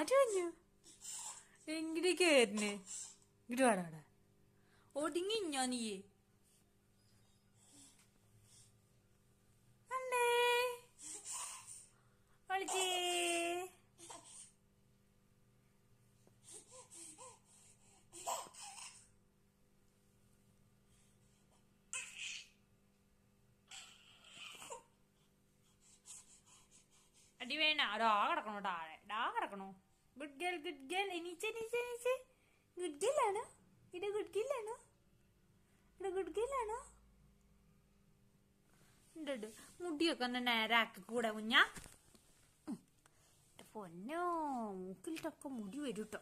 ആര് പറഞ്ഞു? എങ്ങനെയൊക്കെ ആയിരുന്നേ? ഇങ്ങോട്ട് വേടാ ഒടുങ്ങി ഞാൻ നീയേ അല്ലേ കളിച്ചേ. അടി വേണ ഡാ കിടക്കണോ? ഡാ കിടക്കണോ? Good girl good girl. എണീച്ചേ എണീച്ചേ എണീച്ചേ. ഗുഡ് ഗേൾ ആണോ ഇത്? ഗുഡ് ഗേൾ ആണോ ഇത്? ഗുഡ് ഗേൾ ആണോ? ഉണ്ട് മുടിയൊക്കെ ഒന്ന് നേരാക്കി കൂടെ കുഞ്ഞാ? പൊന്നോ മൂക്കിലിട്ടൊക്കെ മുടി വരും കേട്ടോ.